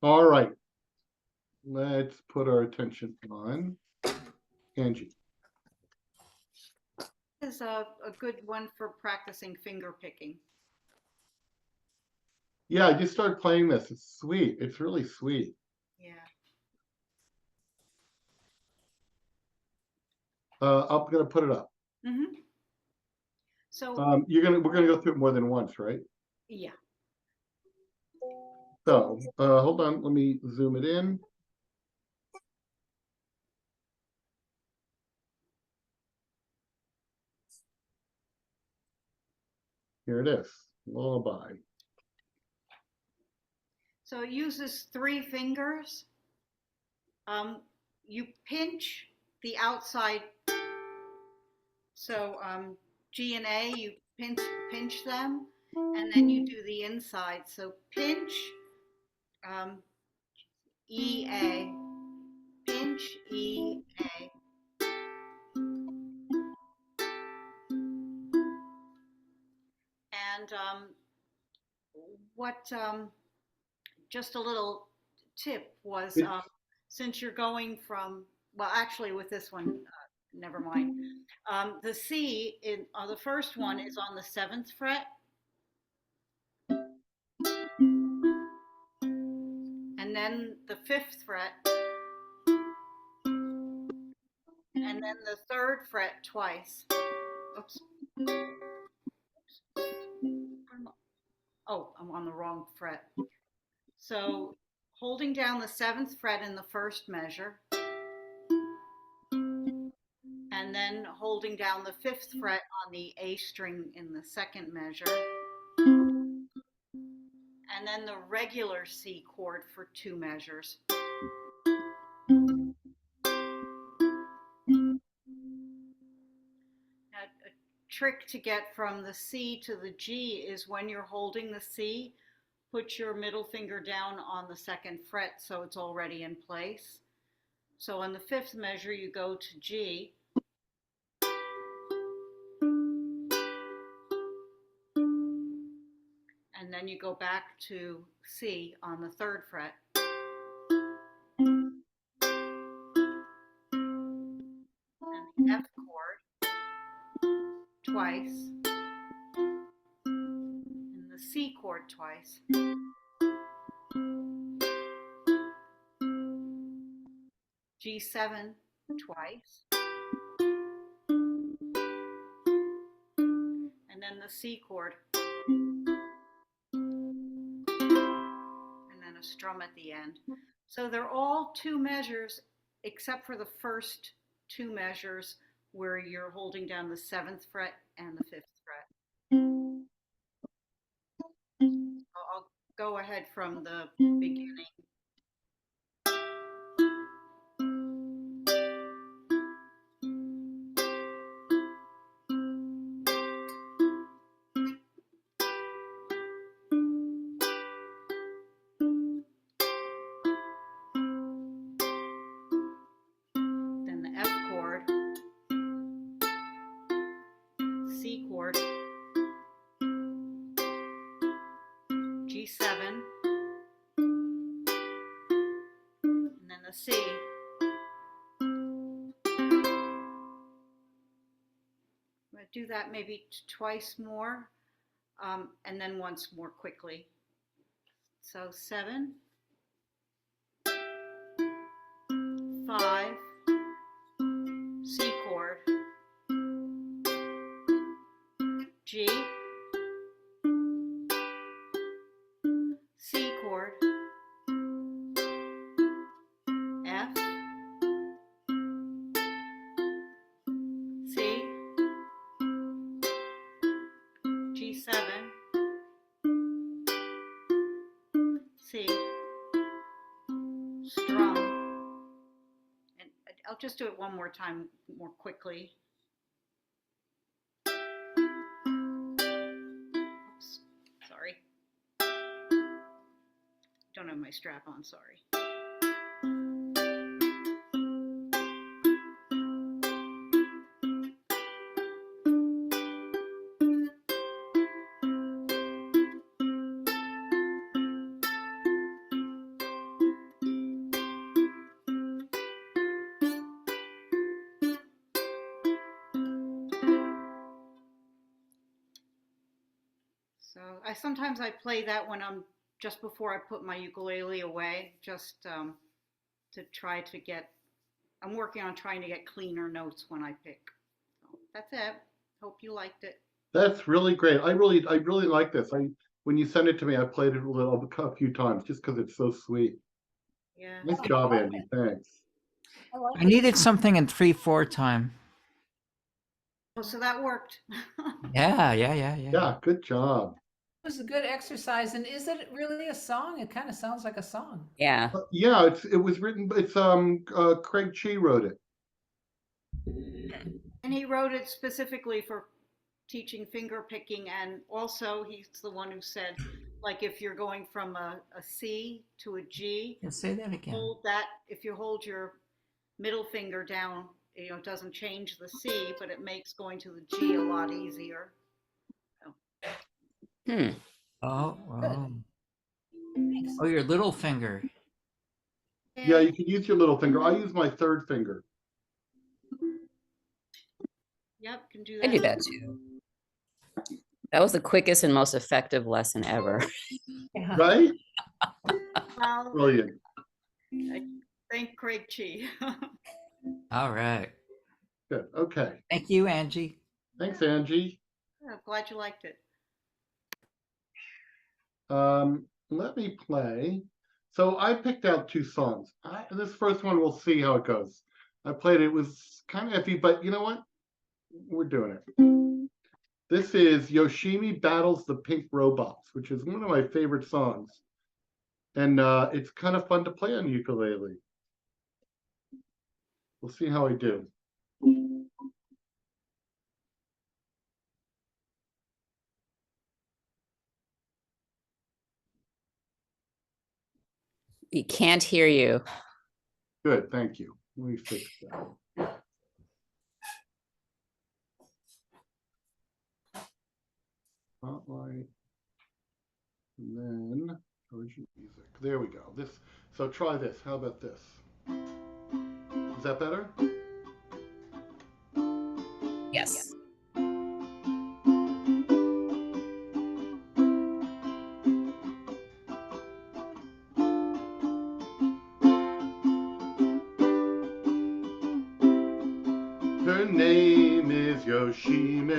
All right. Let's put our attention on Angie. This is a good one for practicing finger picking. Yeah, I just started playing this. It's sweet. It's really sweet. Yeah. I'm gonna put it up. Mm-hmm. So We're gonna go through it more than once, right? yeah. So hold on, let me zoom it in. Here it is, lullaby. So it uses 3 fingers. You pinch the outside. So G and A, you pinch them, and then you do the inside. So pinch, um, E A, pinch E A, and what just a little tip was since you're going from, well, actually, with this one, never mind. The C in the first one is on the 7th fret, and then the 5th fret, and then the 3rd fret twice. Oops. Oh, I'm on the wrong fret. So holding down the 7th fret in the first measure, and then holding down the 5th fret on the A string in the second measure, and then the regular C chord for 2 measures. Now, a trick to get from the C to the G is when you're holding the C, put your middle finger down on the 2nd fret so it's already in place. So on the 5th measure, you go to G, and then you go back to C on the 3rd fret. And the F chord twice, and the C chord twice. G7 twice, and then the C chord, and then a strum at the end. So they're all 2 measures except for the first 2 measures where you're holding down the 7th fret and the 5th fret. I'll go ahead from the beginning. Then the F chord, C chord, G7, and then the C. I'm going to do that maybe twice more, and then once more quickly. So 7, 5, C chord, G, C chord, F, C, G7, C, strum, and I'll just do it one more time more quickly. Oops, sorry. Don't have my strap on, sorry. sometimes I play that when I'm just before I put my ukulele away, just to try to get. I'm working on trying to get cleaner notes when I pick. So that's it. Hope you liked it. That's really great. I really like this. When you sent it to me, I played it a few times just because it's so sweet. Yeah. Nice job, Andy. Thanks. I like I it. needed something in 3/4 time. Oh, so that worked. Yeah. Yeah, good job. It was a good exercise. And is it really a song? It kind of sounds like a song. Yeah. Yeah, it was written. It's Craig Chi wrote it. And he wrote it specifically for teaching finger picking, and also he's the one who said, like, if you're going from a C to a G, Yeah, say that again. hold that. If you hold your middle finger down, you know, it doesn't change the C, but it makes going to the G a lot easier. Hmm. Oh, Good. oh. Thanks. Oh, your little finger. Yeah, you can use your little finger. I use my third finger. Yep, can do I that. do that too. That was the quickest and most effective lesson ever. Yeah. Right? Well, Brilliant. thank Craig Chi. All right. Good. Okay. Thank you, Angie. Thanks, Angie. I'm glad you liked it. Let me play. So I picked out two songs. This first one, we'll see how it goes. I played it, was kind of iffy, but you know what? We're doing it. This is Yoshimi Battles the Pink Robots, which is one of my favorite songs. And it's kind of fun to play on ukulele. We'll see how I do. We can't hear you. Good, thank you. Let me fix that. Spotlight. And then origin music. There we go. So try this. How about this? Is that better? Yes. Her name is Yoshime.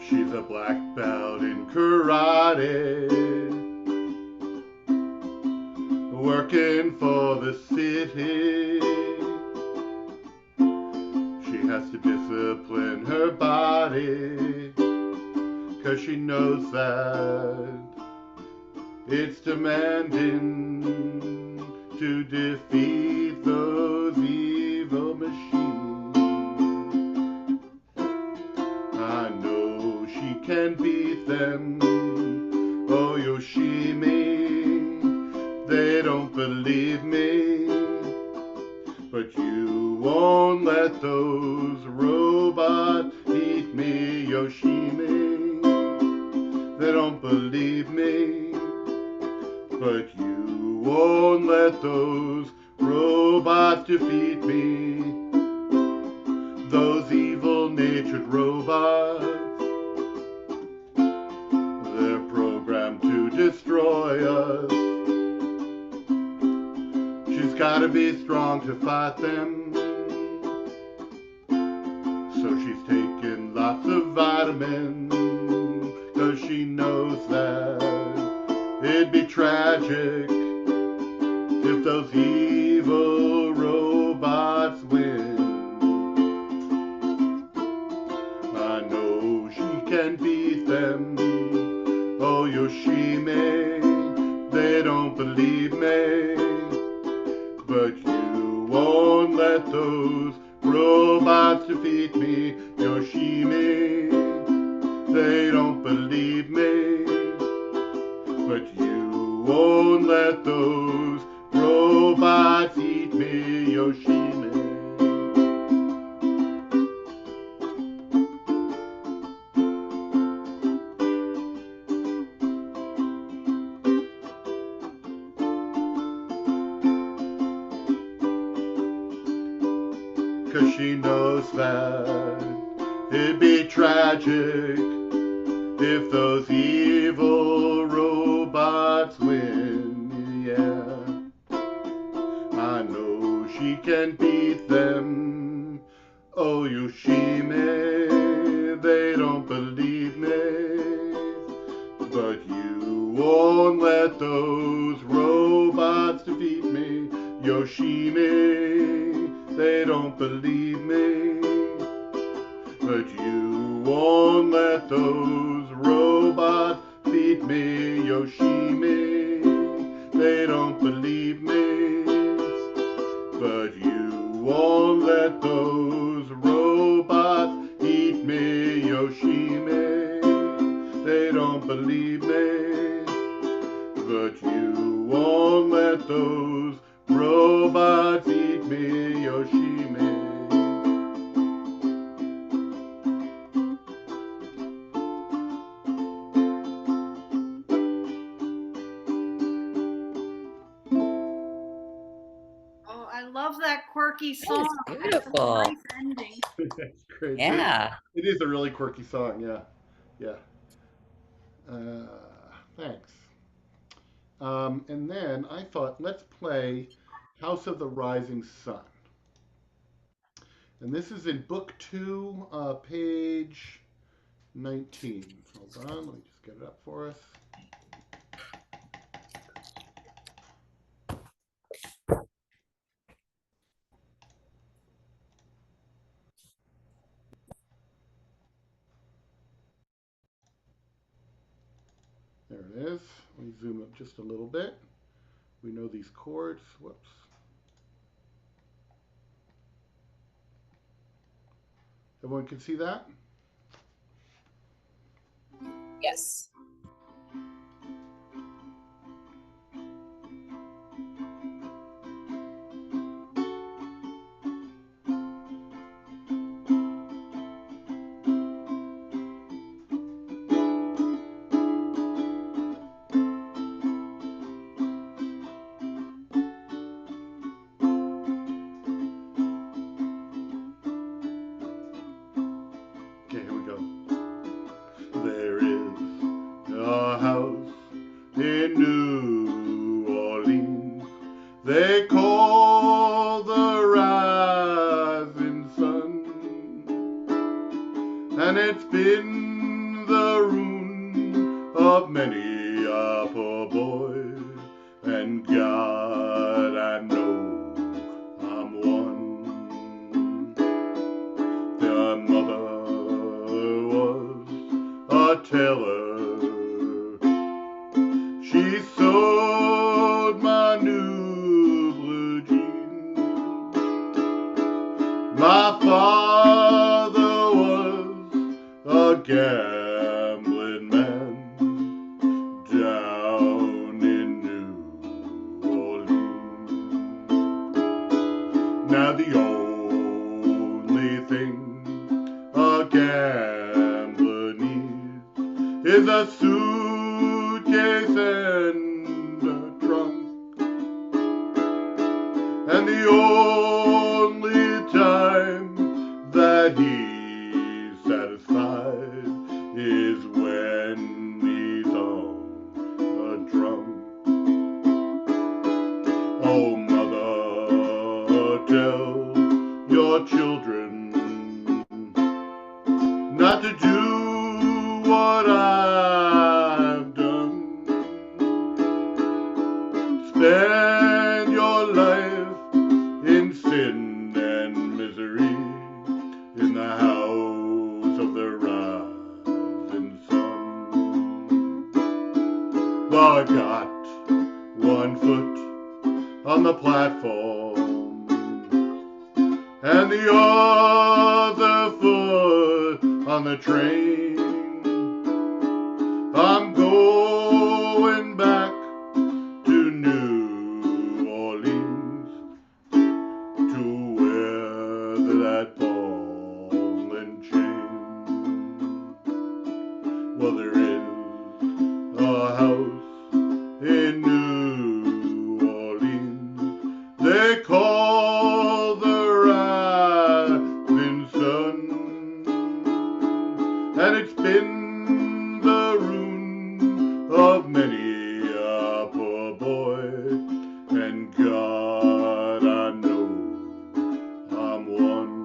She's a black belt in karate, working for the city. She has to discipline her body, 'cause she knows that it's demanding to defeat those evil machines. I know she can beat them. Oh, Yoshimi, they don't believe me. But you won't let those robots beat me, Yoshimi. They don't believe me. But you won't let those robots defeat me. Those evil-natured robots, they're programmed to destroy us. She's gotta be strong to fight them. So she's taking lots of vitamins, 'cause she knows that it'd be tragic if those evil robots win. I know she can beat them. Oh, Yoshime, they don't believe me. But you won't let those robots defeat me, Yoshime. They don't believe me. But you won't let those robots eat me, Yoshime. 'Cause she knows that it'd be tragic if those evil robots win, yeah. I know she can beat them. Oh, Yoshime, they don't believe me. But you won't let those robots defeat me. Yoshime, they don't believe me. But you won't let those robots beat me. Yoshime, they don't believe me. But you won't let those robots eat me. Yoshime, they don't believe me. But you won't let those robots eat me. Yoshime. Oh, I love that quirky That song. was It's a beautiful. nice ending. That's great. Yeah. It is a really quirky song, yeah. Yeah. Thanks. And then I thought, let's play House of the Rising Sun. And this is in book 2, page 19. Hold on, let me just get it up for us. There it is. Let me zoom up just a little bit. We know these chords. Whoops. Everyone can see that? Yes. Okay, here we go. There is a house in New Orleans they call the rising sun, and it's been the ruin of many a poor boy, and God, I know I'm one. Their mother was a tailor. She sewed my new blue jeans. My father was a gambling man down in New Orleans. Now the only thing a gambler needs is a suitcase and a trunk. And the only time that he's satisfied is when he's on a drum. Oh, mother, tell your children not to do what I've done. Spend your life in sin and misery in the house of the rising sun. Well, I've got one foot on the platform and the other foot on the train. I'm going back to New Orleans to wear that ball and chain. Well, there is a house in New Orleans they call the rising sun, and it's been the many a poor boy, and God, I know I'm one.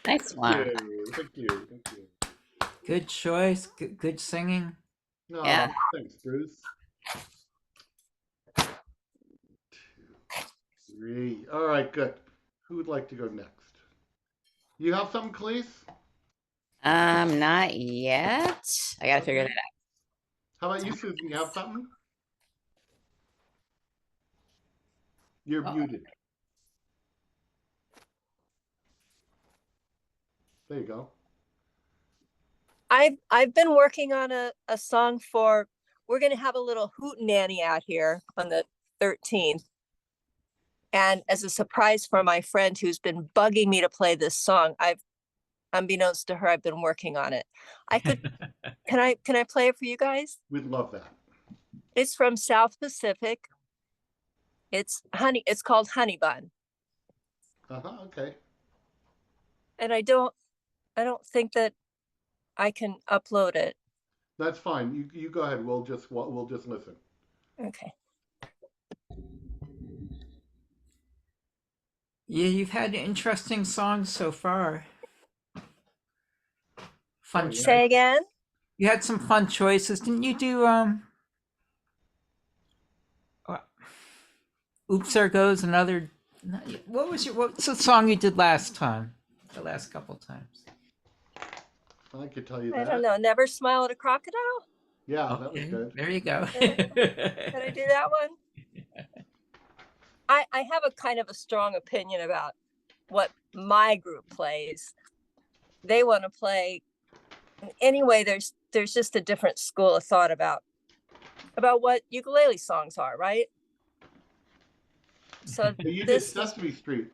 Nice one. Thank you, thank you. Good choice. Good singing. Oh, Yeah. thanks, Bruce. 2, 3. All right, good. Who would like to go next? You have something, Khalees? Not yet. I gotta figure Okay. that out. How about you, Susan? You have something? You're muted. There you go. I've been working on a song for, we're gonna have a little hootenanny out here on the 13th. And as a surprise for my friend who's been bugging me to play this song, unbeknownst to her, I've been working on it. Can I play it for you guys? We'd love that. It's from South Pacific. It's called Honey Bun. Okay. And I don't think that I can upload it. That's fine. You go ahead. We'll just listen. Okay. Yeah, you've had interesting songs so far. Fun. Oh, yeah. Say again? You had some fun choices, didn't you? Do Oops, There Goes Another. What's the song you did last time? The last couple times. I could tell you I that. don't know. Never Smile at a Crocodile? Yeah, that was Okay, good. there you go. Did I do that one? I have a kind of a strong opinion about what my group plays. They want to play anyway. There's just a different school of thought about what ukulele songs are, right? So You did this is, Sesame Street.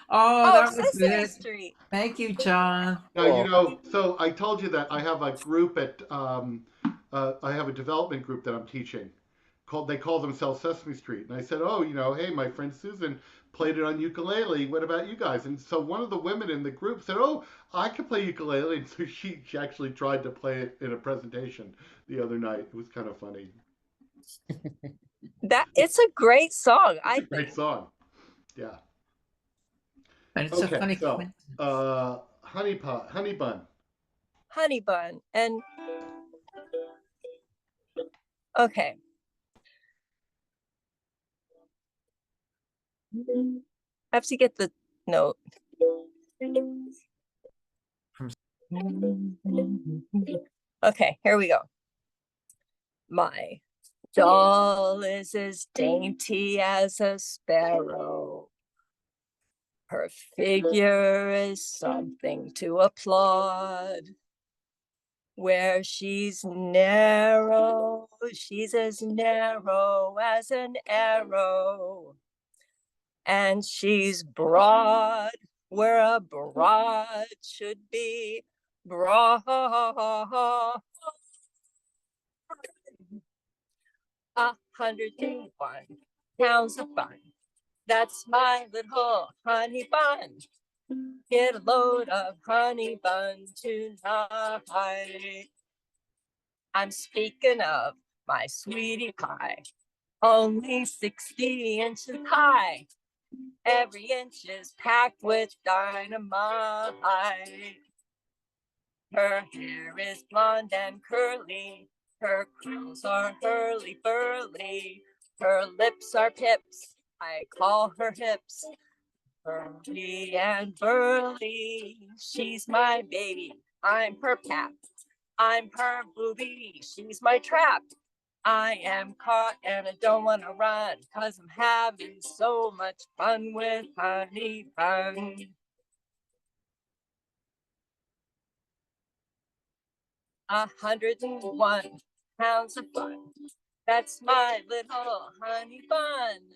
Oh, that was Sesame it. Street. Thank you, John. Now, you know, so I told you that I have a group at, I have a development group that I'm teaching. They call themselves Sesame Street. And I said, oh, you know, hey, my friend Susan played it on ukulele. What about you guys? And so one of the women in the group said, oh, I can play ukulele. And so she actually tried to play it in a presentation the other night. It was kind of funny. That it's a great song. I think. Great song. Yeah. And it's a Okay, funny so coincidence. honey bun. Honey Bun. And okay. I have to get the note. Okay, here we go. My doll is as dainty as a sparrow. Her figure is something to applaud. Where she's narrow, she's as narrow as an arrow. And she's broad, where a broad should be broad. 101 pounds of fun. That's my little honey bun. Get a load of honey bun tonight. I'm speaking of my sweetie pie, only 60 inches high. Every inch is packed with dynamite. Her hair is blonde and curly. Her curls are hurly burly. Her lips are pips. I call her hips. Burly and burly. She's my baby. I'm her pap. I'm her booby. She's my trap. I am caught and I don't want to run, 'cause I'm having so much fun with honey bun. A 101 pounds of fun. That's my little honey bun.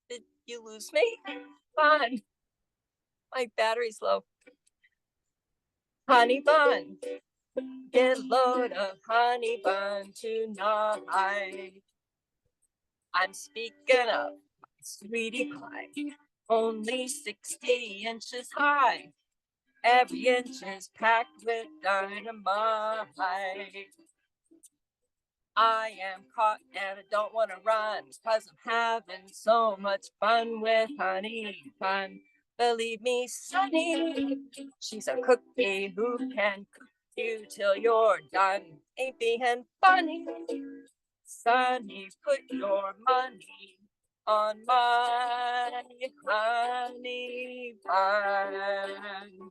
Did you lose me? Fun. My battery's low. Honey bun. Get a load of honey bun tonight. I'm speaking of my sweetie pie, only 60 inches high. Every inch is packed with dynamite. I am caught and I don't want to run because I'm having so much fun with honey fun. Believe me, Sunny, she's a cookie who can cook you till you're done. Ain't being funny. Sunny, put your money on my honey bun.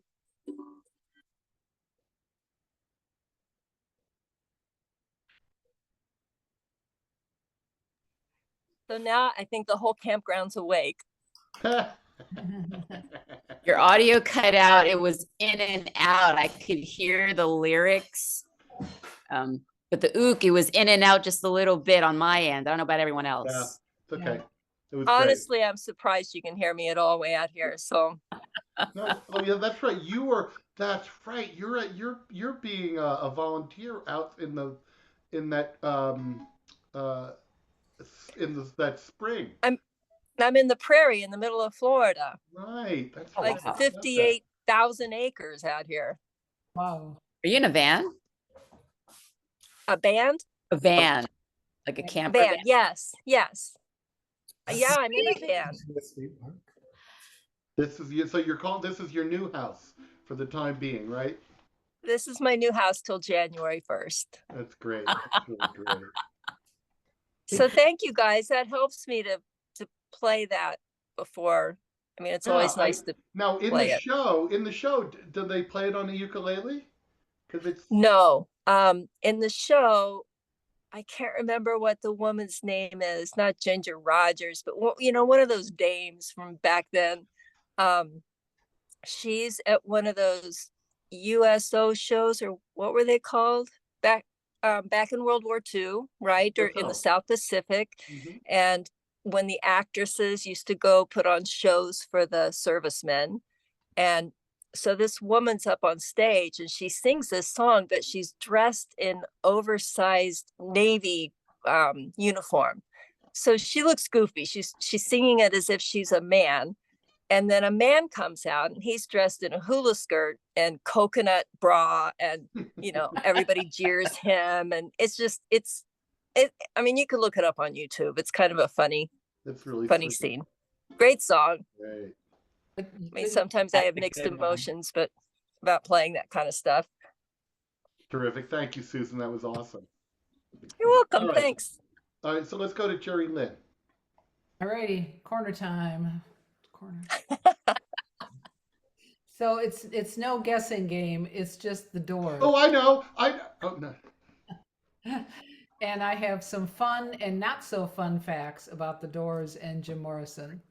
So now I think the whole campground's awake. Your audio cut out. It was in and out. I could hear the lyrics. But the ook, it was in and out just a little bit on my end. I don't know about everyone Yeah, else. it's okay. It was Honestly, I'm surprised you can hear me at all way out here. So great. No, oh yeah, that's right. That's right. You're being a volunteer out in that uh that spring. I'm in the prairie in the middle of Florida, Right. That's Oh, right. like wow. I forgot that. 58,000 acres out here. Wow. Are you in a van? A band? A van, like a A camper band. van? Yes. Yes. Yeah, I'm in a van. So you're calling this is your new house for the time being, right? This is my new house till January 1st. That's great. That's really great. So thank you guys. That helps me to play that before. I mean, it's Yeah, always nice to now play it. in the show, do they play it on a ukulele? Because it's No. In the show, I can't remember what the woman's name is, not Ginger Rogers, but one of those dames from back then. Um, she's at one of those USO shows, or what were they called back in World War II, right? Or in the USO. South Pacific. Hmm. And when the actresses used to go put on shows for the servicemen. And so this woman's up on stage and she sings this song, but she's dressed in oversized Navy uniform. So she looks goofy. She's singing it as if she's a man. And then a man comes out and he's dressed in a hula skirt and coconut bra, and everybody jeers him. And I mean, you could look it up on YouTube. It's kind of a funny That's really funny sweet. scene. Great song. Great. I mean, sometimes I have mixed emotions, but about playing that kind of stuff. Terrific. Thank you, Susan. That was awesome. You're welcome. All right. Thanks. All right, so let's go to Jerry Lynn. Alrighty, corner time. Corner. So it's no guessing game. It's just the Doors. Oh, I know. Oh no. And I have some fun and not so fun facts about the Doors and Jim Morrison.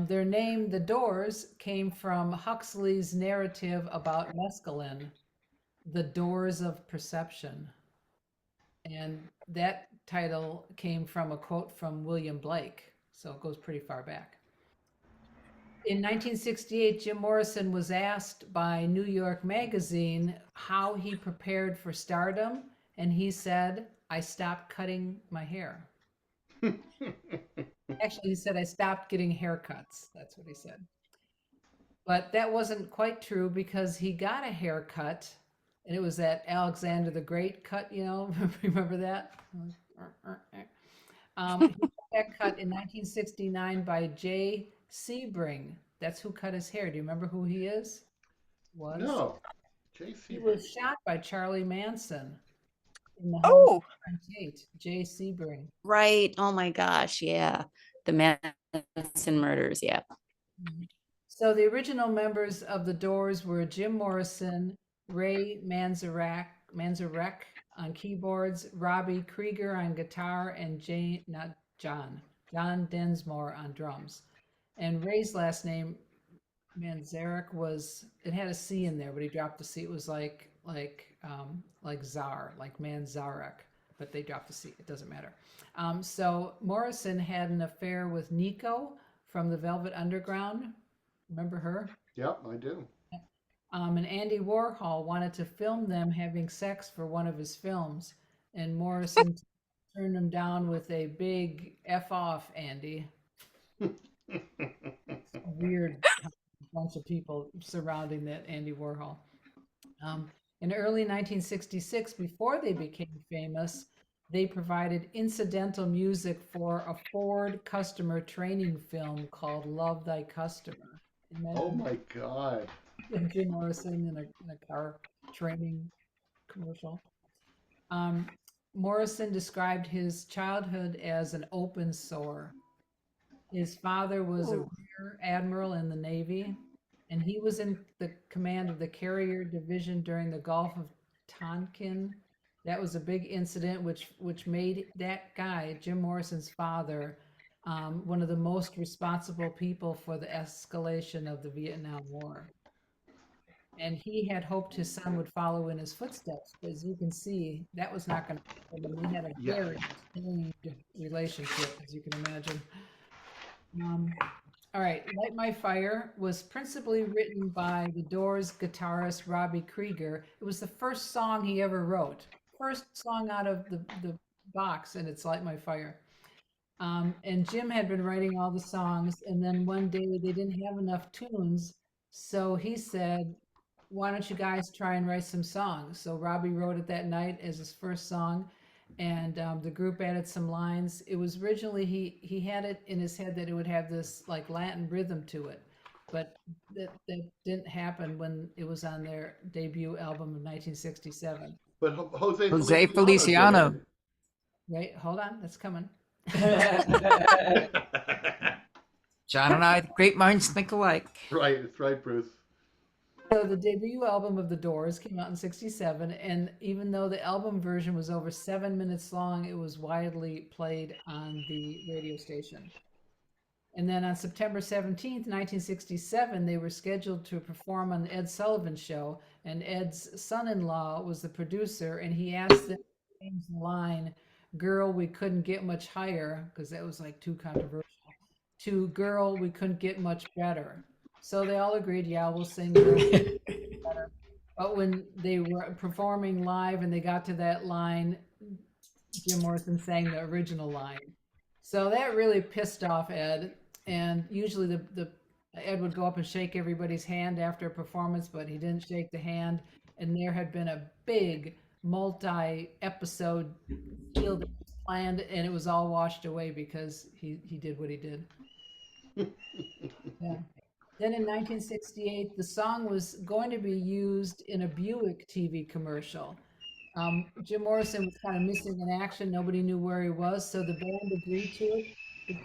Their name, The Doors, came from Huxley's narrative about mescaline, The Doors of Perception. And that title came from a quote from William Blake, so it goes pretty far back. In 1968, Jim Morrison was asked by New York Magazine how he prepared for stardom, and he said, "I stopped cutting my hair." Actually, he said, "I stopped getting haircuts." That's what he said. But that wasn't quite true because he got a haircut, and it was that Alexander the Great cut, remember that? He got that cut in 1969 by Jay Sebring. That's who cut his hair. Do you remember who he is? No. He JC. was shot by Charlie Manson in the Oh, Jay Sebring. Right. Oh my gosh. Yeah. The Manson murders. Yeah. So the original members of the Doors were Jim Morrison, Ray Manzarek on keyboards, Robbie Krieger on guitar, and John Densmore on drums. And Ray's last name, Manzarek, it had a C in there, but he dropped the C. It was like Czar, like Manzarek, but they dropped the C. It doesn't matter. So Morrison had an affair with Nico from the Velvet Underground. Remember her? Yep, I do. And Andy Warhol wanted to film them having sex for one of his films, and Morrison turned him down with a big "F off, Andy." weird bunch of people surrounding that Andy Warhol. In early 1966, before they became famous, they provided incidental music for a Ford customer training film called Love Thy Customer. Oh Imagine my God. Jim Morrison in a car training commercial. Um, Morrison described his childhood as an open sore. His father was a rear admiral in the Navy, and he was in the command of the carrier division during the Gulf of Tonkin. That was a big incident, which made that guy, Jim Morrison's father, one of the most responsible people for the escalation of the Vietnam War. And he had hoped his son would follow in his footsteps, but as you can see, that was not going to happen. And they had a Yeah. very strained relationship, as you can imagine. All right, Light My Fire was principally written by the Doors guitarist Robbie Krieger. It was the first song he ever wrote, first song out of the box, and it's Light My Fire. And Jim had been writing all the songs, and then one day they didn't have enough tunes, so he said, "Why don't you guys try and write some songs?" So Robbie wrote it that night as his first song, and the group added some lines. It was originally he had it in his head that it would have this like Latin rhythm to it, but that didn't happen when it was on their debut album of 1967. But Jose Jose Feliciano Feliciano. Right? Hold on, that's coming. did it. John and I, great minds think alike. Right, it's right, Bruce. So the debut album of The Doors came out in 67, and even though the album version was over 7 minutes long, it was widely played on the radio station. And then on September 17th, 1967, they were scheduled to perform on the Ed Sullivan Show, and Ed's son-in-law was the producer, and he asked them to change the line, "Girl, we couldn't get much higher," because that was like too controversial, to "Girl, we couldn't get much better." So they all agreed, yeah, we'll sing Girl, We Couldn't Get Better. But when they were performing live and they got to that line, Jim Morrison sang the original line. So that really pissed off Ed. And usually the Ed would go up and shake everybody's hand after a performance, but he didn't shake the hand. And there had been a big multi-episode deal that was planned, and it was all washed away because he did what he did. Yeah. Then in 1968, the song was going to be used in a Buick TV commercial. Jim Morrison was kind of missing in action. Nobody knew where he was, so the band agreed to it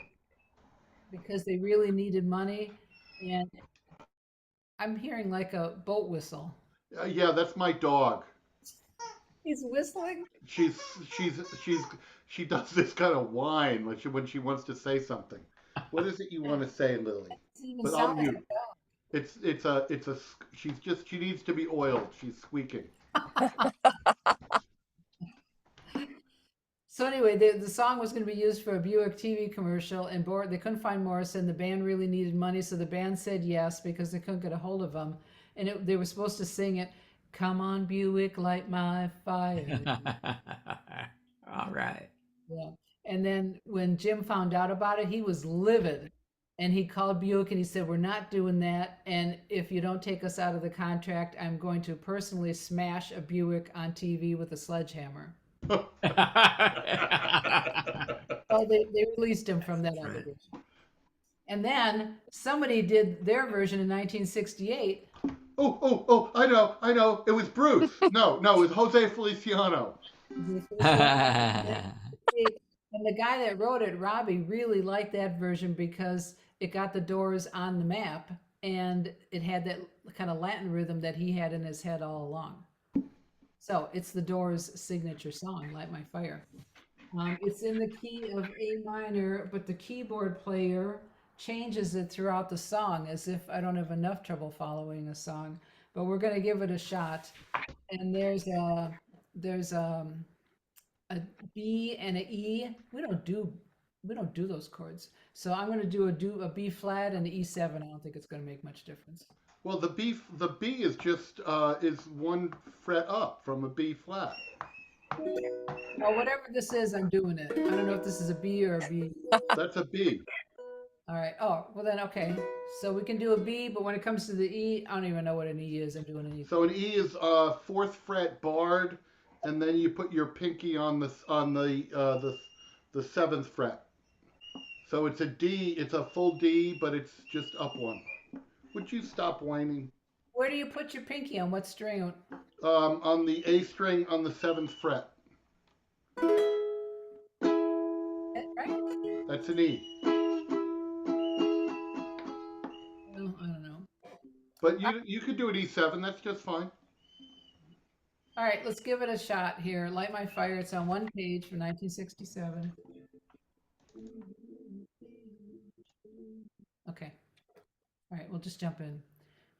because they really needed money. And I'm hearing like a boat whistle. Yeah, that's my dog. He's whistling. She's she does this kind of whine when she wants to say something. What is it you want to say, Lily? Doesn't even But I'll sound like mute. She needs to be oiled. She's squeaking. So anyway, the song was going to be used for a Buick TV commercial, and they couldn't find Morrison. The band really needed money, so the band said yes because they couldn't get a hold of him. And they were supposed to sing it, "Come on, Buick, light my fire." All right. Yeah. And then when Jim found out about it, he was livid. And he called Buick and he said, "We're not doing that. And if you don't take us out of the contract, I'm going to personally smash a Buick on TV with a sledgehammer." So they released him from that obligation. And then somebody did their version in 1968. Oh, I know. It was Bruce. No, it was Jose Feliciano. And the guy that wrote it, Robbie, really liked that version because it got the Doors on the map and it had that kind of Latin rhythm that he had in his head all along. So it's the Doors' signature song, "Light My Fire." It's in the key of A minor, but the keyboard player changes it throughout the song as if I don't have enough trouble following a song. But we're going to give it a shot. And there's a B and an E. We don't do those chords. So I'm going to do a B flat and an E7. I don't think it's going to make much difference. Well, the B is just is one fret up from a B flat. Well, whatever this is, I'm doing it. I don't know if this is a B or a B. That's a B. All right. Oh, well then, okay. So we can do a B, but when it comes to the E, I don't even know what an E is. I'm doing an E. So an E is fourth fret barred, and then you put your pinky on the seventh fret. So it's a D. It's a full D, but it's just up one. Would you stop whining? Where do you put your pinky on? What string? On the A string on the seventh fret. Right? That's an E. Well, I don't know. But you could do an E7. That's just fine. All right, let's give it a shot here. Light My Fire. It's on one page from 1967. Okay. All right, we'll just jump in.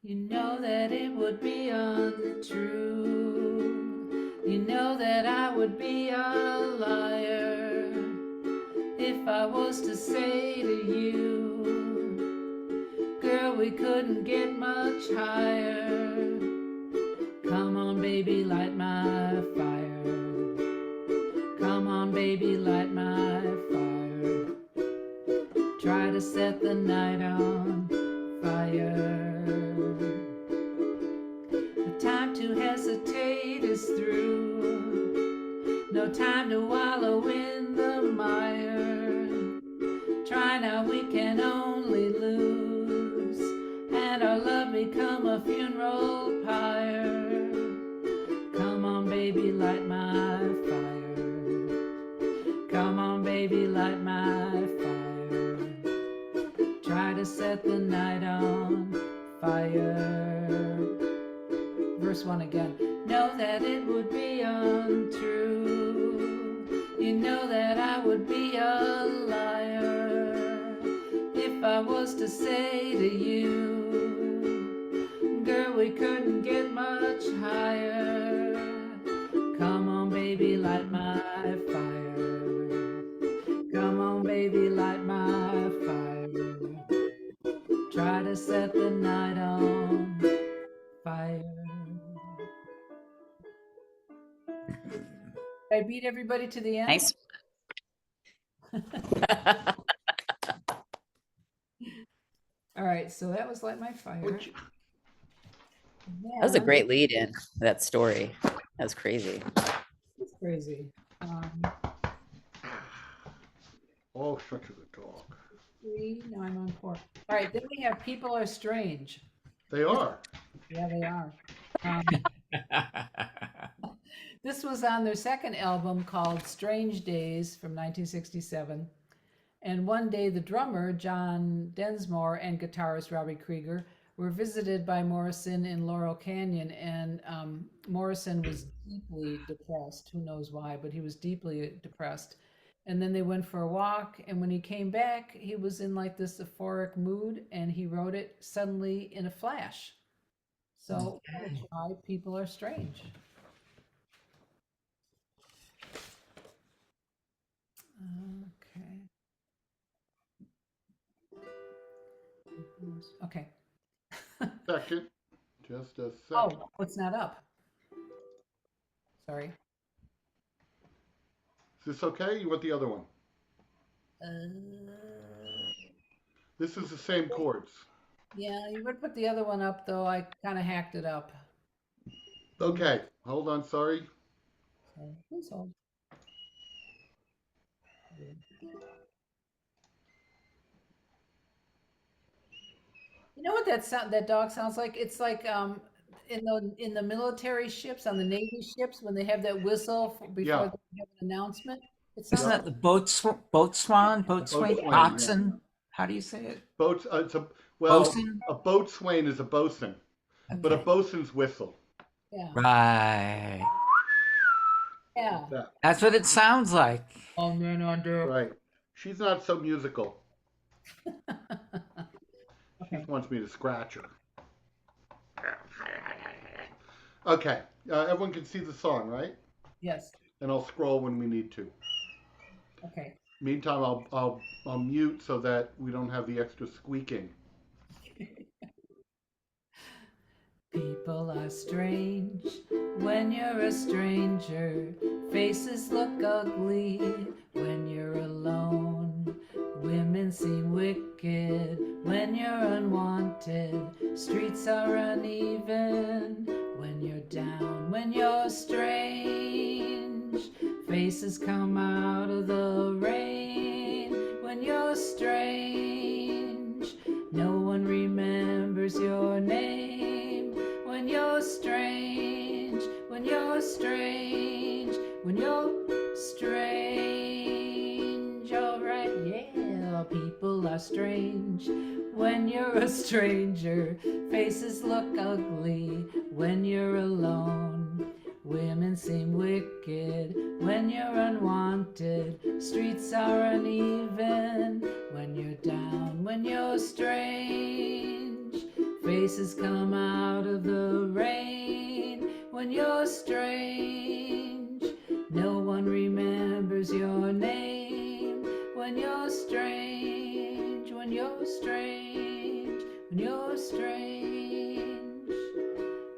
You know that it would be untrue. You know that I would be a liar if I was to say to you, girl, we couldn't get much higher. Come on, baby, light my fire. Come on, baby, light my fire. Try to set the night on fire. The time to hesitate is through. No time to wallow in the mire. Try now, we can only lose, and our love become a funeral pyre. Come on, baby, light my fire. Come on, baby, light my fire. Try to set the night on fire. Verse 1 again. Know that it would be untrue. You know that I would be a liar if I was to say to you, girl, we couldn't get much higher. Come on, baby, light my fire. Come on, baby, light my fire. Try to set the night on fire. I beat everybody to the end. Nice. All right, so that was Light My Fire. Which, That was a great lead in that story. That was crazy. It's crazy. oh, such a good dog. 3, now I'm on 4. All right, then we have People Are Strange. They are. Yeah, they are. This was on their second album called Strange Days from 1967. And one day the drummer, John Densmore, and guitarist Robbie Krieger were visited by Morrison in Laurel Canyon. And Morrison was deeply depressed. Who knows why, but he was deeply depressed. And then they went for a walk. And when he came back, he was in like this euphoric mood. And he wrote it suddenly in a flash. So that's why People Are Strange. Okay. Second. Just a second. Oh, it's not up. Sorry. Is this okay? You want the other one? This is the same chords. Yeah, you would put the other one up, though. I kind of hacked it up. Okay. Hold on. Sorry. So, please hold. You know what that dog sounds like? It's like in the military ships, on the Navy ships, when they have that whistle before Yeah. they have an announcement. It Isn't sounds that the boatswain, boatswain, Boatswain, yeah. boxen? How do you say it? Boats. Well, Bosun? a boatswain is a bosun, but a Okay. bosun's whistle. yeah, Right. yeah. That. That's what it sounds like. Oh man, under. Right. She's not so musical. She Okay. wants me to scratch her. Okay. Everyone can see the song, right? Yes. And I'll scroll when we need to. Okay. Meantime, I'll mute so that we don't have the extra squeaking. People are strange when you're a stranger. Faces look ugly when you're alone. Women seem wicked when you're unwanted. Streets are uneven when you're down, when you're strange. Faces come out of the rain when you're strange. No one remembers your name when you're strange, when you're strange, when you're strange. All right, yeah, people are strange when you're a stranger. Faces look ugly when you're alone. Women seem wicked when you're unwanted. Streets are uneven when you're down, when you're strange. Faces come out of the rain when you're strange. No one remembers your name when you're strange, when you're strange, when you're strange.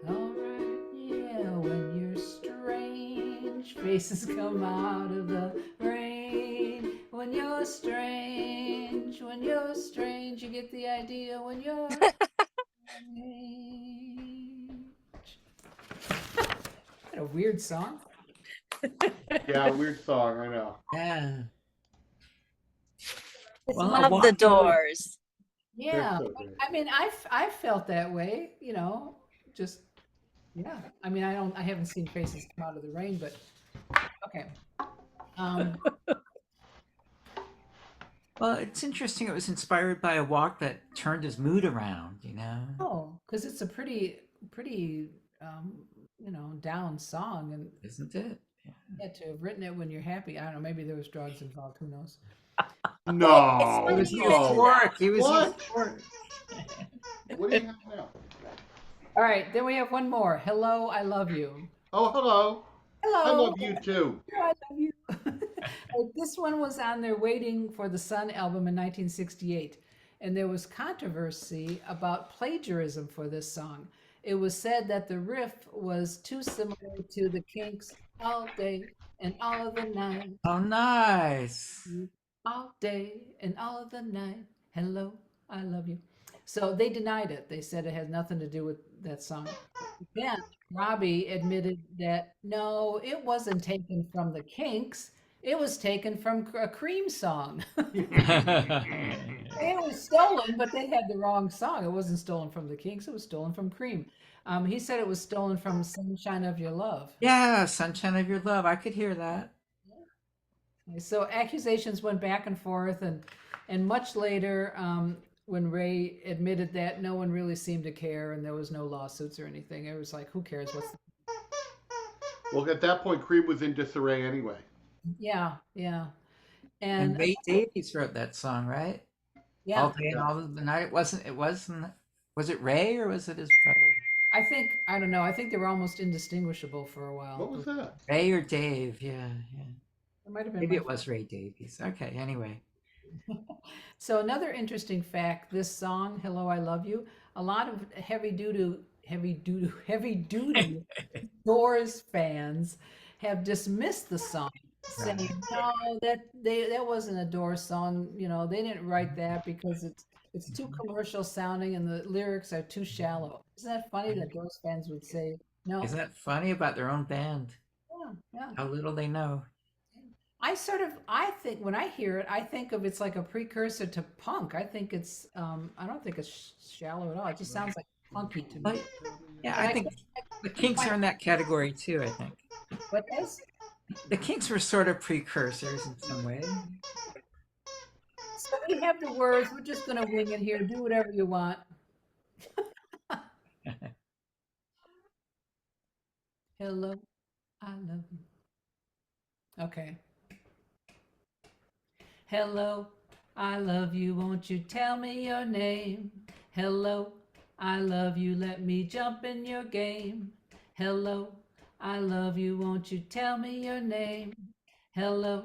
All right, yeah, when you're strange, faces come out of the rain. When you're strange, when you're strange, you get the idea. When you're strange. What a weird song. Yeah, weird song. I know. Yeah. Well, I love the walked over- Doors. They're Yeah, so great. I mean, I felt that way, you know, just yeah. I mean, I haven't seen faces come out of the rain, but okay. Um, Well, it's interesting. It was inspired by a walk that turned his mood around, you know? oh, because it's a pretty, you know, down song, and Isn't it? Yeah. yeah, to have written it when you're happy. I don't know. Maybe there was drugs involved. Who knows? No, He was funny you mentioned no. euphoric. He was What? euphoric. What do you have now? All right, then we have one more. Hello, I love you. Oh, hello. I Hello, love you too. I love you. This one was on their Waiting for the Sun album in 1968, and there was controversy about plagiarism for this song. It was said that the riff was too similar to the Kinks' All Day and All of the Night, Oh, nice. all day and all of the night. Hello, I love you. So they denied it. They said it had nothing to do with that song. Then Robbie admitted that no, it wasn't taken from the Kinks. It was taken from a Cream song. It was stolen, but they had the wrong song. It wasn't stolen from the Kinks. It was stolen from Cream. He said it was stolen from "Sunshine of Your Love." Yeah, Sunshine of Your Love. I could hear that. So accusations went back and forth, and much later, when Ray admitted that, no one really seemed to care, and there was no lawsuits or anything. It was like, who cares? Well, at that point, Cream was in disarray anyway. Yeah, yeah, And and Ray Davies wrote that song, right? yeah. All day and all of the night. It wasn't, was it Ray or was it his brother? I don't know. I think they were almost indistinguishable for a while. What was that? Ray or Dave? Yeah, yeah. It might have been. Maybe my it was Ray Davies. Okay, anyway. So another interesting fact, this song, Hello, I Love You, a lot of heavy duty Doors fans have dismissed the song, saying, no, that wasn't a Doors song, you know, they didn't write that because it's too commercial sounding and the lyrics are too shallow. Isn't that funny that Doors fans would say, no? Isn't that funny about their own band? Yeah, yeah. How little they know. I think when I hear it, I think of it's like a precursor to punk. I think it's, I don't think it's shallow at all. It just sounds like funky to me. But yeah, And I think the Kinks are in that category too, I think. What is? The Kinks were sort of precursors in some way. So we have the words. We're just gonna wing it here. Do whatever you want. Hello, I love you. Okay. Hello, I love you. Won't you tell me your name? Hello, I love you. Let me jump in your game. Hello, I love you. Won't you tell me your name? Hello,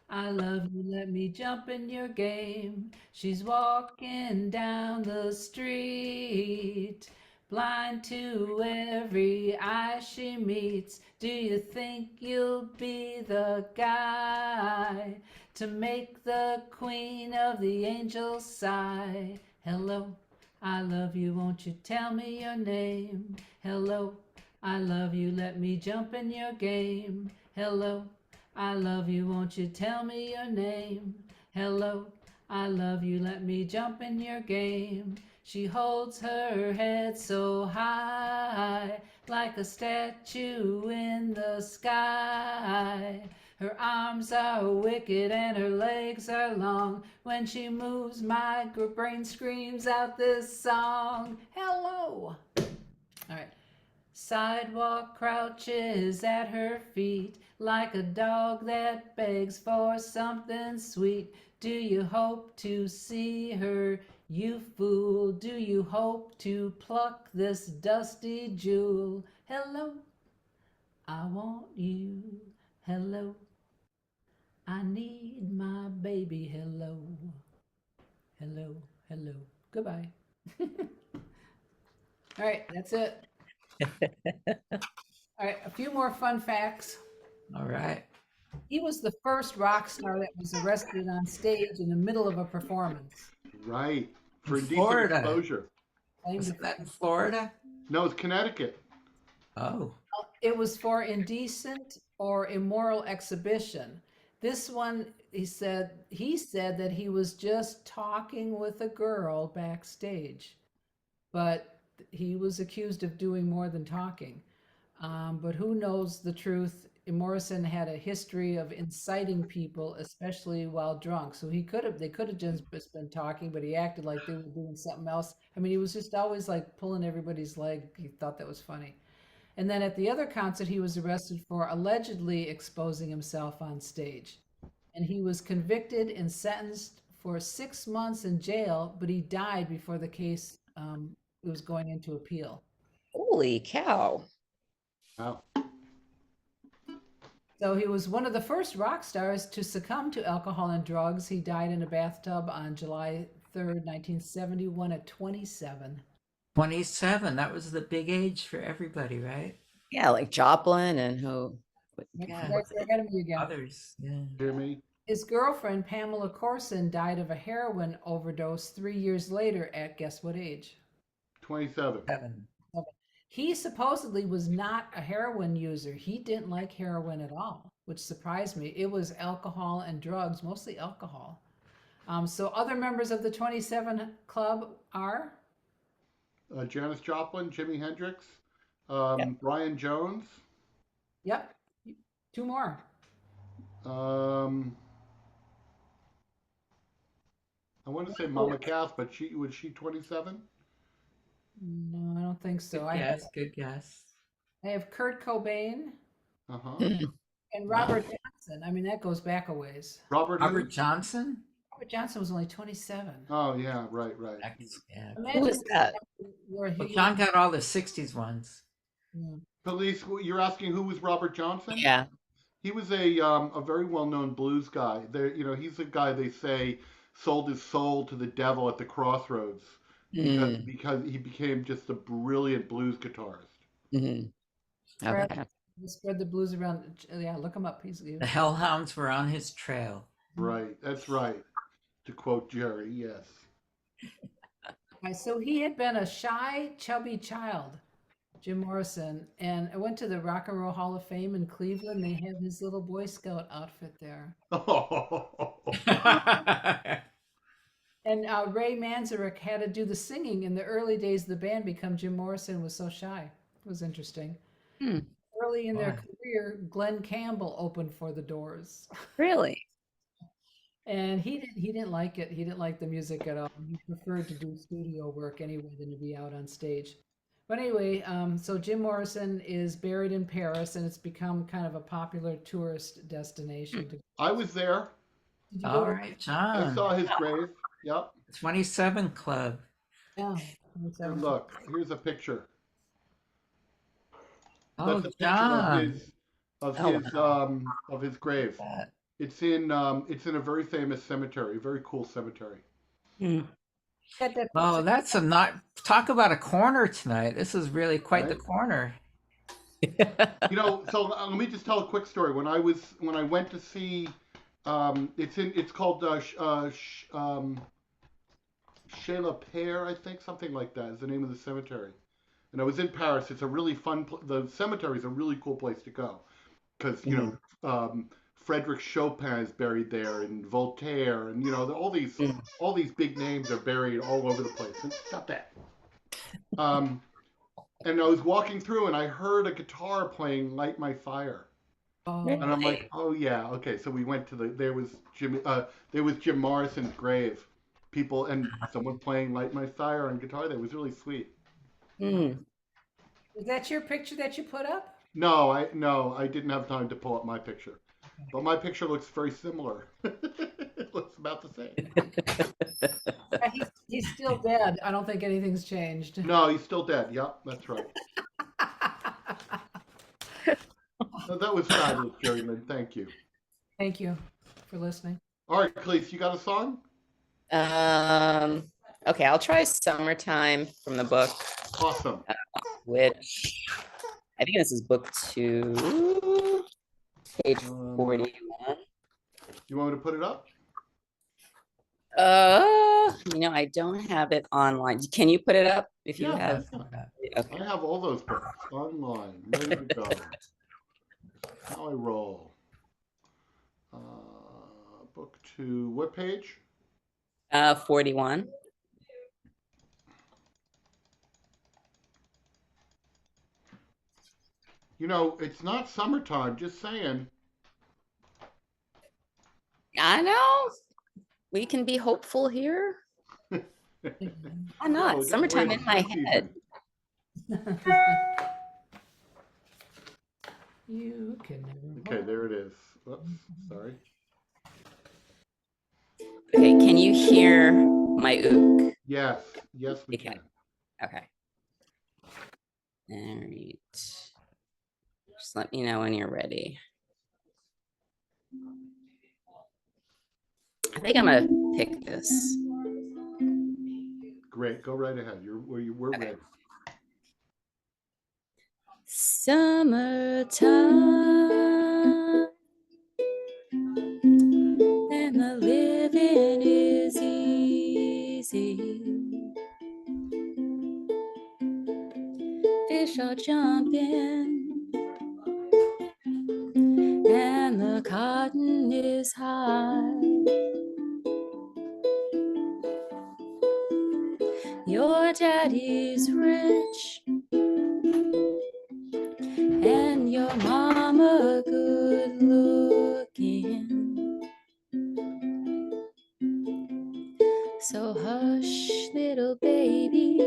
I love you. Let me jump in your game. She's walking down the street, blind to every eye she meets. Do you think you'll be the guy to make the queen of the angels sigh? Hello, I love you, won't you tell me your name? Hello, I love you, let me jump in your game. Hello, I love you, won't you tell me your name? Hello, I love you, let me jump in your game. She holds her head so high, like a statue in the sky. Her arms are wicked and her legs are long. When she moves, my brain screams out this song. Hello! All right. Sidewalk crouches at her feet like a dog that begs for something sweet. Do you hope to see her, you fool? Do you hope to pluck this dusty jewel? Hello, I want you. Hello, I need my baby. Hello, hello, hello. Goodbye. All right, that's it. All right, a few more fun facts. All right. He was the first rock star that was arrested on stage in the middle of a performance. Right. For In indecent Florida. exposure. Claimed Isn't to- that in Florida? No, it's Connecticut. Oh. It was for indecent or immoral exhibition. This one, he said that he was just talking with a girl backstage, but he was accused of doing more than talking. But who knows the truth? Morrison had a history of inciting people, especially while drunk. So they could have just been talking, but he acted like they were doing something else. I mean, he was just always like pulling everybody's leg. He thought that was funny. And then at the other concert, he was arrested for allegedly exposing himself on stage. And he was convicted and sentenced for 6 months in jail, but he died before the case was going into appeal. Holy cow. Wow. So he was one of the first rock stars to succumb to alcohol and drugs. He died in a bathtub on July 3rd, 1971 at 27. 27. That was the big age for everybody, right? Yeah, like Joplin and who? Yeah. They're ahead of me again. Others. Yeah. Jimmy. His girlfriend, Pamela Corson, died of a heroin overdose 3 years later at guess what age? 27. 7. He supposedly was not a heroin user. He didn't like heroin at all, which surprised me. It was alcohol and drugs, mostly alcohol. So other members of the 27 Club are? Janis Joplin, Jimi Hendrix, Yep. Brian Jones. Yep, 2 more. I want to say Mama Cass, but was she 27? No, I don't think so. Good guess. Good guess. I have Kurt Cobain Uh-huh. and Wow. Robert Johnson. I mean, that goes back a ways. Robert who? Robert Johnson? Robert Johnson was only 27. Oh, yeah, right. Yeah. Who was that? Where Well, he, John got all the 60s ones. Police, you're asking who was Robert Johnson? Yeah. He was a very well-known blues guy. There, he's a guy they say sold his soul to the devil at the crossroads because he became just a brilliant blues guitarist. Okay. spread the blues around. Yeah, look him up. The Hellhounds were on his trail. Right, that's right. To quote Jerry, yes. So he had been a shy, chubby child, Jim Morrison, and I went to the Rock and Roll Hall of Fame in Cleveland. They have his little Boy Scout outfit there. And Ray Manzarek had to do the singing in the early days of the band because Jim Morrison was so shy. It was interesting. Early in their career, Glenn Campbell opened for the Doors. Really? And he didn't like it. He didn't like the music at all. He preferred to do studio work anyway than to be out on stage. But anyway, so Jim Morrison is buried in Paris, and it's become kind of a popular tourist destination. I was there. Did you go All to- right, I John. saw his grave. Yep. 27 Club. Yeah. And look, here's a picture. Oh, That's a picture John. of his grave. It's in a very famous cemetery, a very cool cemetery. Got that Oh, picture. that's a not talk about a corner tonight. This is really quite the Right? corner. You know, so let me just tell a quick story. When I went to see, it's called Chez La Pere, I think, something like that is the name of the cemetery. And I was in Paris. It's a really fun. The cemetery is a really cool place to go because Frederick Chopin is buried there, and Voltaire, and all these big names are buried all over the place. And stop that. Um, and I was walking through, and I heard a guitar playing "Light My Fire." Oh, And I'm like, Really? oh yeah, okay. So we went to there was Jim Morrison's grave. People and someone playing "Light My Fire" on guitar. That was really sweet. Mm. is that your picture that you put up? No, I didn't have time to pull up my picture, but my picture looks very similar. It looks about the same. Yeah, he's still dead. I don't think anything's changed. No, he's still dead. Yep, that's right. No, that was fabulous, Jerry Lynn. Thank you. Thank you for listening. All right, Cleese, you got a song? Um, okay, I'll try Summertime from the book, Awesome. which I think this is book 2, page Um, 41. You want me to put it up? I don't have it online. Can you put it up if you Yeah, have? I have all those books online, ready to go. How I roll. Book 2. What page? 41. You know, it's not summertime. Just saying. I know. We can be hopeful here. Why not? No, just Summertime wait, in my spring head. season. You can never. Okay, there it is. Oops, sorry. Okay, can you hear my ook? Yes, yes, we Okay. can. Okay. All right. Just let me know when you're ready. I think I'm gonna pick this. Great, go right ahead. We're ready. Summertime and the living is easy. Fish are jumping and the cotton is high. Your daddy's rich and your mama good looking. So hush, little baby,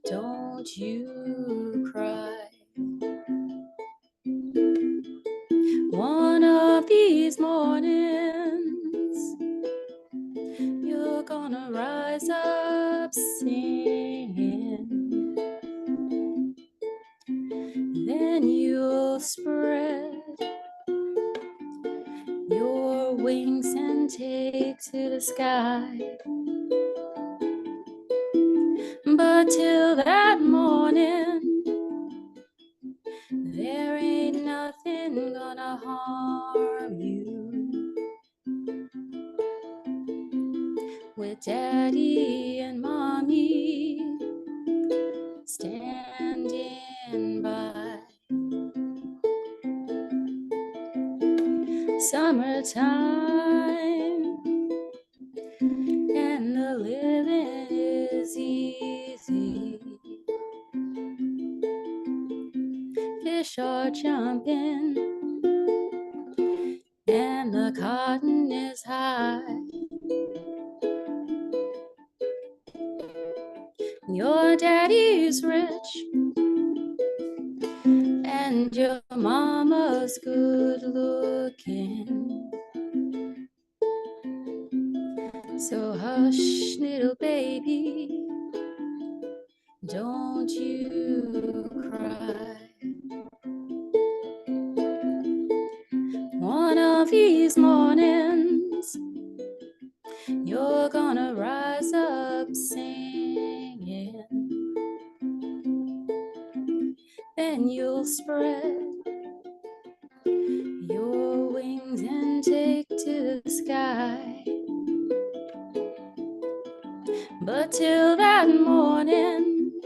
don't you cry. One of these mornings, you're gonna rise up singing. Then you'll spread your wings and take to the sky. But till that morning, there ain't nothing gonna harm you. With daddy and mommy standing by. Summertime and the living is easy. Fish are jumping and the cotton is high. Your daddy's rich and your mama's good looking. So hush, little baby, don't you cry. One of these mornings, you're gonna rise and you'll spread your wings and take to the sky. But till that morning,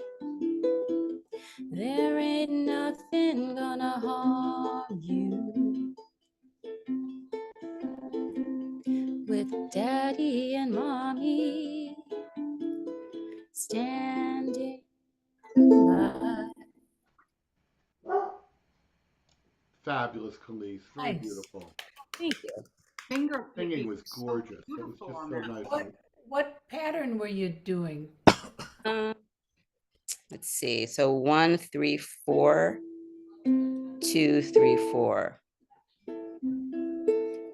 there ain't nothing gonna harm you. With Daddy and Mommy standing by. Fabulous, Khalees. Very Nice. beautiful. Thank you. Finger Singing picking was is so gorgeous. It was beautiful just on so that. nice. What pattern were you doing? Let's see. So 1, 3, 4, 2, 3, 4.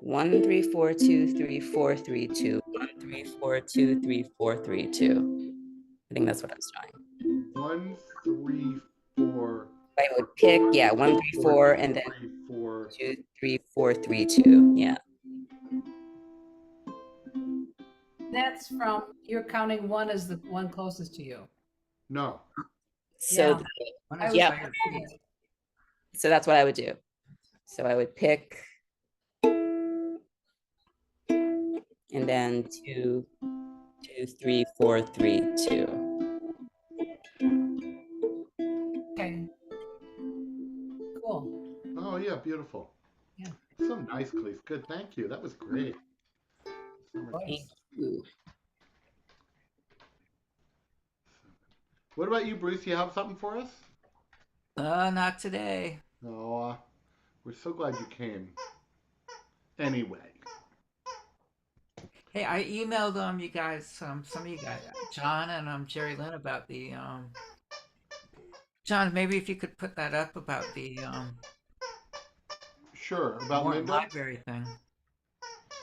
1, 3, 4, 2, 3, 4, 3, 2. 1, 3, 4, 2, 3, 4, 3, 2. I think that's what I was doing. 1, 3, 4. I would pick, yeah, 1, 3, 4, and then 3, 4. 2, 3, 4, 3, 2. Yeah. That's from, you're counting one as the one closest to you. No. So, Yeah. One I is was- yeah. by your feet. So that's what I would do. So I would pick, and then 2, 2, 3, 4, 3, 2. Okay. Cool. Oh, yeah, beautiful. Yeah. So nice, Khalees. Good, thank you. That was great. Thank you. What about you, Bruce? You have something for us? Not today. Oh, we're so glad you came. Anyway. Hey, I emailed you guys, some of you guys, John and Jerry Lynn, about the John, maybe if you could put that up about the Sure. About Morton Linda? Library thing.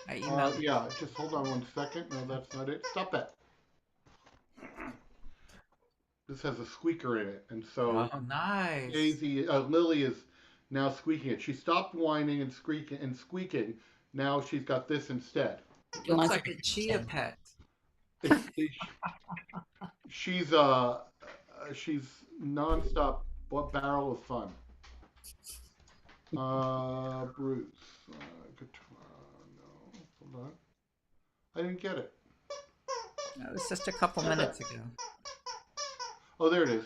I emailed it. Yeah, just hold on 1 second. No, that's not it. Stop that. This has a squeaker in it, and so Oh, nice. Lily is now squeaking it. She stopped whining and squeaking. Now she's got this instead. You Looks want like a cheetah pet. She's she's nonstop barrel of fun. Bruce, guitar. No, hold on. I didn't get it. That was just a couple minutes ago. Oh, there it is.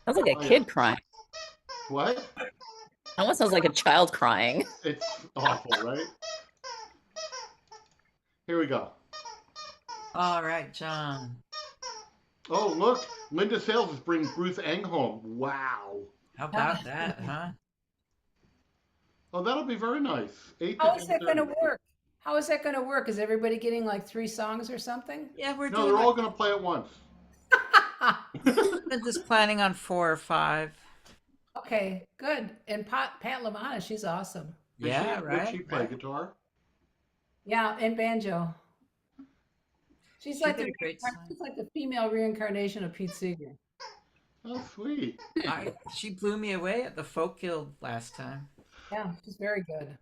Sounds like a Oh, yeah. kid crying. What? Almost sounds like a child crying. It's awful, right? Here we go. All right, John. Oh, look, Linda Sales is bringing Bruce Eng home. Wow. How about that, huh? Oh, that'll be very nice. 8 to How is that going to 10:30. work? How is that going to work? Is everybody getting like 3 songs or something? Yeah, we're No, doing. they're all going to play at once. We're just planning on 4 or 5. Okay, good. And Pat Lavana, she's awesome. Yeah, right. What'd she play? right. Guitar? Yeah, and banjo. She's like did the a great song. she's like the female reincarnation of Pete Seeger. Oh, sweet. She blew me away at the Folk Guild last time. Yeah, she's very good.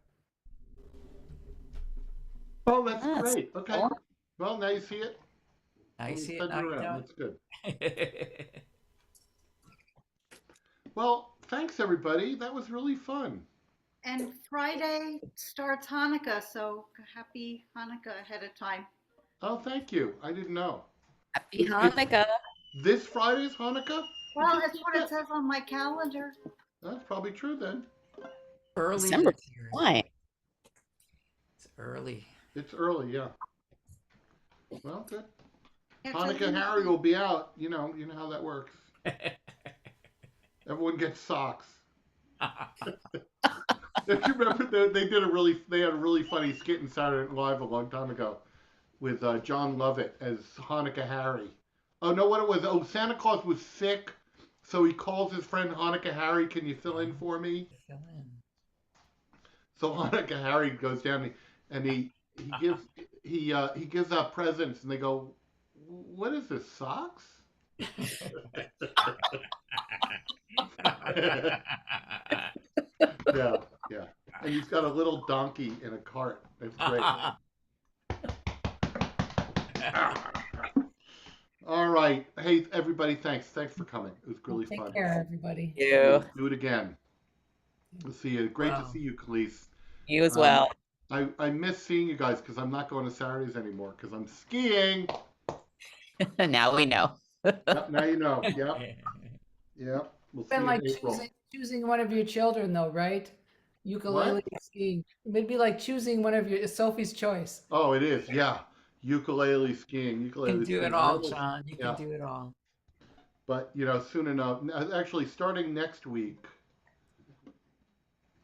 Oh, that's Yes. great. Okay. Cool. Well, now you see it. I Let me see it send now. You around. don't. That's good. Well, thanks, everybody. That was really fun. And Friday starts Hanukkah, so happy Hanukkah ahead of time. Oh, thank you. I didn't know. Happy Hanukkah. This Friday's Hanukkah? Well, that's what it says on my calendar. That's probably true then. Early December. this year. Why? It's early. It's early, yeah. Well, good. It's a- Hanukkah Harry will be out. You know how that works. Everyone gets socks. If you remember, they had a really funny skit in Saturday Night Live a long time ago with John Lovett as Hanukkah Harry. Oh no, what it was? Oh, Santa Claus was sick, so he calls his friend Hanukkah Harry. Can you fill in for me? Fill in. So Hanukkah Harry goes down and he gives out presents, and they go, "What is this? Socks?" Yeah. And he's got a little donkey in a cart. It's great. All right. right. Hey, everybody, thanks. Thanks for coming. It was really Take fun. care, everybody. You. Do it again. We'll see you. Great to Wow. see you, Khalees. You as Um, well. I miss seeing you guys because I'm not going to Saturdays anymore because I'm skiing. Now we know. Yep, now you know. Yep, yep. We'll see Been you like in April. choosing one of your children, though, right? Ukulele What? skiing. It'd be like choosing one of your Sophie's choice. Oh, it is. Yeah. Ukulele skiing. You can Ukulele do it skiing. all, John. You can Yeah. do it all. But soon enough. Actually, starting next week,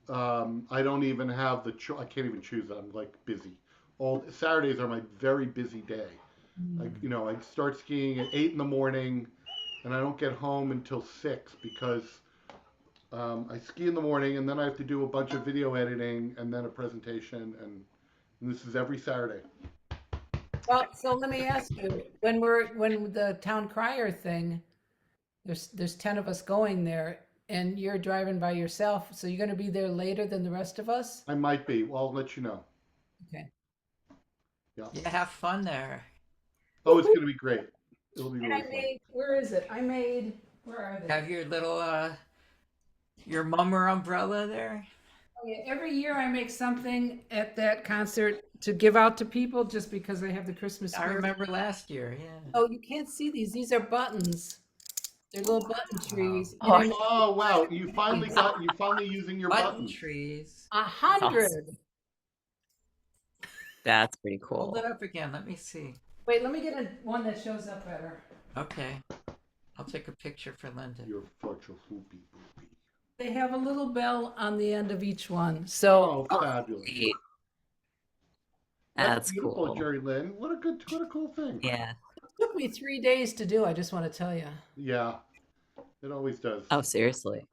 I don't even have I can't even choose it. I'm like busy. All Saturdays are my very busy day. I start skiing at 8 in the morning, and I don't get home until 6 because I ski in the morning, and then I have to do a bunch of video editing, and then a presentation, and this is every Saturday. Well, so let me ask you, when the town crier thing, there's 10 of us going there, and you're driving by yourself, so you're gonna be there later than the rest of us? I might be. Well, I'll let you know. Okay. Yeah. Yeah, have fun there. Oh, it's gonna be great. It'll be And really I fun. made, where is it? Where are they? Have your little your mummer umbrella there. Oh, yeah, every year I make something at that concert to give out to people just because I have the Christmas I spirit. remember last year. Yeah. Oh, you can't see these. These are buttons. They're little button trees. Oh. And I Oh wow! You finally using your Button buttons. trees. 100. That's pretty Hold cool. it up again. Let me see. Wait, let me get one that shows up better. Okay. I'll take a picture for Linda. You're such a hoopy boopy. They have a little bell on the end of each one. So Oh, fabulous! Sweet. That's beautiful, cool. Jerry Lynn. What a cool thing. Yeah. it took me 3 days to do. I just want to tell you. Yeah, it always does. Oh, seriously.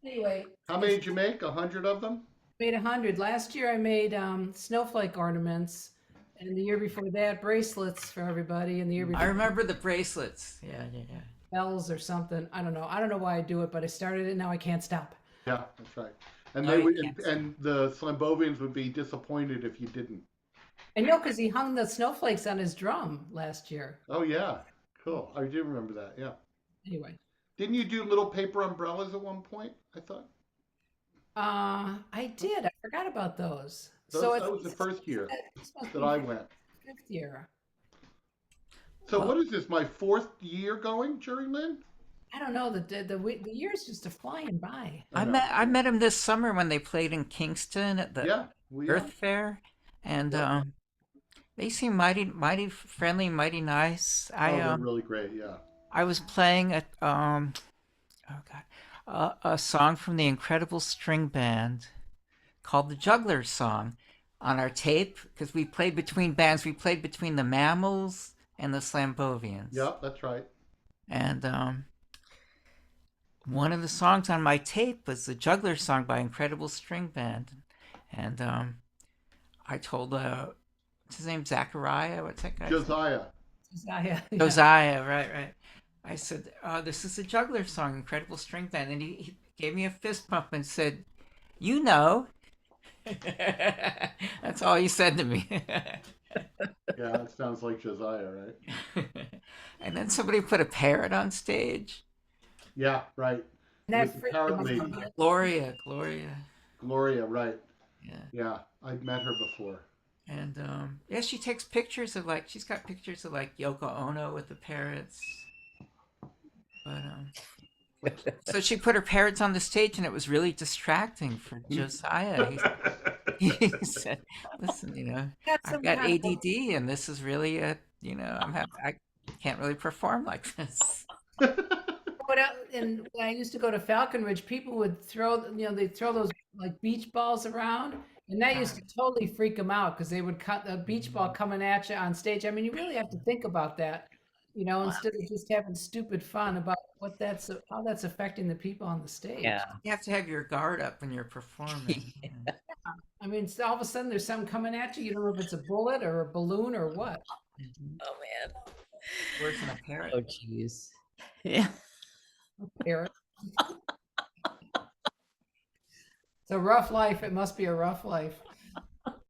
Anyway, How many did you make? 100 of them? made 100. Last year I made snowflake ornaments, and the year before that bracelets for everybody, and the year before I remember the bracelets. Yeah. bells or something. I don't know. I don't know why I do it, but I started it. Now I can't stop. Yeah, that's right. And No, they you would, can't. and the Slambovians would be disappointed if you didn't. I know because he hung the snowflakes on his drum last year. Oh yeah, cool. I do remember that. Yeah. Anyway, Didn't you do little paper umbrellas at one point? I thought. I did. I forgot about those. That was the first year this must that be I went. fifth year. So Well- what is this? My 4th year going, Jerry Lynn? I don't know. The years just are flying by. I know. met him this summer when they played in Kingston at the Yeah. We Earth Fair, and Yeah. they seem mighty friendly, mighty nice. they're really great. Yeah. I was playing a song from the Incredible String Band called the Juggler's Song on our tape because we played between bands. We played between the Mammals and the Slambovians. Yep, that's right. And one of the songs on my tape was the Juggler's Song by Incredible String Band, and I told what's his name, Zachariah? What's that guy's name? Josiah. Josiah. Josiah, right. I said, this is a Juggler song, Incredible String Band. And he gave me a fist bump and said, you know. That's all he said to me. Yeah, that sounds like Josiah, right? And then somebody put a parrot on stage. Yeah, right. And that With the freaked parrot him out. lady. Gloria. Gloria, right. Yeah. Yeah, I'd met her before. And yeah, she takes pictures of she's got pictures of Yoko Ono with the parrots. But so she put her parrots on the stage, and it was really distracting for Josiah. He said, "Listen, I've got ADD, and this is really I can't really perform like this." And when I used to go to Falcon Ridge, people would they'd throw those beach balls around, and that used to totally freak them out because they would cut a beach ball coming at you on stage. I mean, you really have to think about that, instead of just having stupid fun about how that's affecting the people on the stage. Yeah. You have to have your guard up when you're performing. I mean, so all of a sudden there's something coming at you. You don't know if it's a bullet or a balloon or what. Oh man. Worse than a parrot. Oh jeez. Yeah. Parrot. It's a rough life. It must be a rough life.